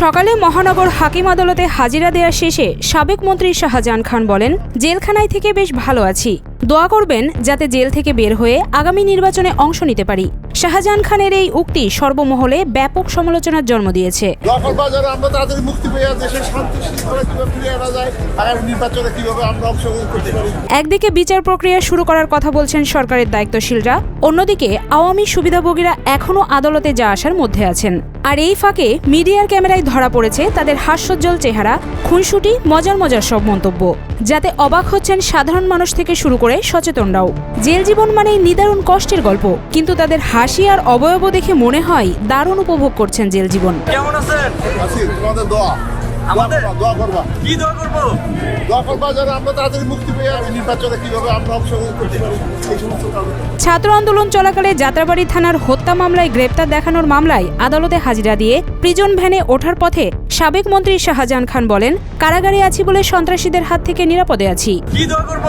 সকালে মহানগর হাকিম আদালতে হাজিরা দেওয়া শেষে সাবেক মন্ত্রী শাহজাহান খান বলেন, জেলখানায় থেকে বেশ ভালো আছি, দোয়া করবেন যাতে জেল থেকে বের হয়ে আগামী নির্বাচনে অংশ নিতে পারি। শাহজাহান খানের এই উক্তি সর্বমহলে ব্যাপক সমালোচনার জন্ম দিয়েছে। একদিকে বিচার প্রক্রিয়া শুরু করার কথা বলছেন সরকারের দায়িত্বশীলরা, অন্যদিকে আওয়ামী সুবিধাভোগীরা এখনও আদালতে যা আসার মধ্যে আছেন। আর এই ফাঁকে মিডিয়ার ক্যামেরায় ধরা পড়েছে তাদের হাস্যোজ্জ্বল চেহারা, খুনসুটি, মজার মজার সব মন্তব্য, যাতে অবাক হচ্ছেন সাধারণ মানুষ থেকে শুরু করে সচেতনরাও। জেল জীবন মানেই নিদারুণ কষ্টের গল্প, কিন্তু তাদের হাসি আর অবয়ব দেখে মনে হয় দারুণ উপভোগ করছেন জেল জীবন। কেমন আছেন? আছি, তোমাদের দোয়া। আমাদের দোয়া করবা। কি দোয়া করব? দোয়া করবা যেন আমরা তাড়াতাড়ি মুক্তি পেয়ে নির্বাচনে কিভাবে আমরা অংশগ্রহণ করতে পারি এই সমস্ত কারণে। ছাত্র আন্দোলন চলাকালে যাত্রাবাড়ি থানার হত্যা মামলায় গ্রেপ্তার দেখানোর মামলায় আদালতে হাজিরা দিয়ে প্রিজন ভ্যানে ওঠার পথে সাবেক মন্ত্রী শাহজাহান খান বলেন, কারাগারে আছি বলে সন্ত্রাসীদের হাত থেকে নিরাপদে আছি। কি দোয়া করব?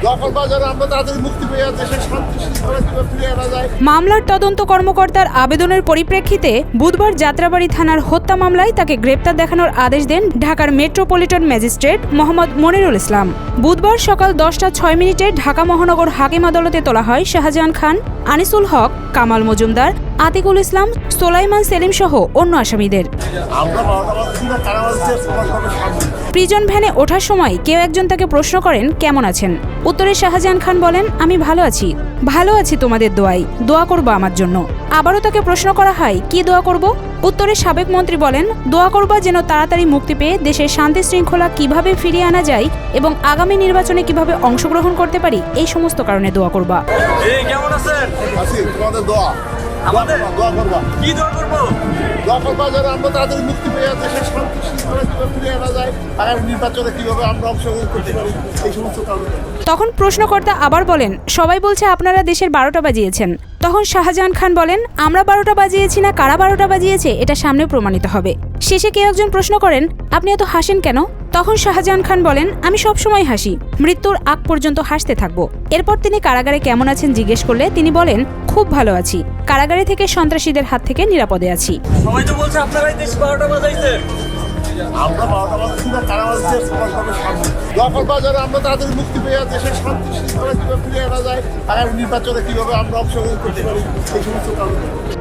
দোয়া করবা যেন আমরা তাড়াতাড়ি মুক্তি পেয়ে দেশের শান্তি শৃঙ্খলা কিভাবে ফিরিয়ে আনা যায়। মামলার তদন্ত কর্মকর্তার আবেদনের পরিপ্রেক্ষিতে বুধবার যাত্রাবাড়ি থানার হত্যা মামলায় তাকে গ্রেপ্তার দেখানোর আদেশ দেন ঢাকার মেট্রোপলিটন ম্যাজিস্ট্রেট মোহাম্মদ মনিরুল ইসলাম। বুধবার সকাল 10:06 ঢাকা মহানগর হাকিম আদালতে তোলা হয় শাহজাহান খান, আনিসুল হক, কামাল মজুমদার, আতিকুল ইসলাম, সোলাইমান সেলিম সহ অন্য আসামিদের। প্রিজন ভ্যানে ওঠার সময় কেউ একজন তাকে প্রশ্ন করেন, কেমন আছেন? উত্তরে শাহজাহান খান বলেন, আমি ভালো আছি তোমাদের দোয়ায়, দোয়া করবো আমার জন্য। আবারও তাকে প্রশ্ন করা হয়, কি দোয়া করব? উত্তরে সাবেক মন্ত্রী বলেন, দোয়া করবা যেন তাড়াতাড়ি মুক্তি পেয়ে দেশের শান্তি শৃঙ্খলা কিভাবে ফিরিয়ে আনা যায় এবং আগামী নির্বাচনে কিভাবে অংশগ্রহণ করতে পারি, এই সমস্ত কারণে দোয়া করবা। কেমন আছেন? আছি, তোমাদের দোয়া। আমাদের দোয়া করবা। কি দোয়া করব? দোয়া করবা যেন আমরা তাড়াতাড়ি মুক্তি পেয়ে দেশের শান্তি শৃঙ্খলা কিভাবে ফিরিয়ে আনা যায়, আগামী নির্বাচনে কিভাবে আমরা অংশগ্রহণ করতে পারি এই সমস্ত কারণে। তখন প্রশ্নকর্তা আবার বলেন, সবাই বলছে আপনারা দেশের 12টা বাজিয়েছেন। তখন শাহজাহান খান বলেন, আমরা 12টা বাজিয়েছি না কারা 12টা বাজিয়েছে এটা সামনে প্রমাণিত হবে। শেষে কেউ একজন প্রশ্ন করেন, আপনি এত হাসেন কেন? তখন শাহজাহান খান বলেন, আমি সবসময় হাসি, মৃত্যুর আগ পর্যন্ত হাসতে থাকবো। এরপর তিনি কারাগারে কেমন আছেন জিজ্ঞেস করলে তিনি বলেন, খুব ভালো আছি, কারাগারে থেকে সন্ত্রাসীদের হাত থেকে নিরাপদে আছি। সবাই তো বলছে আপনারাই দেশ 12টা বাজাইছে। আমরা 12টা বাজছি না কারা বাজছে সমাজভাবে শান্তি। দোয়া করবা যেন আমরা তাড়াতাড়ি মুক্তি পেয়ে দেশের শান্তি শৃঙ্খলা কিভাবে ফিরিয়ে আনা যায়, আগামী নির্বাচনে কিভাবে আমরা অংশগ্রহণ করতে পারি এই সমস্ত কারণে।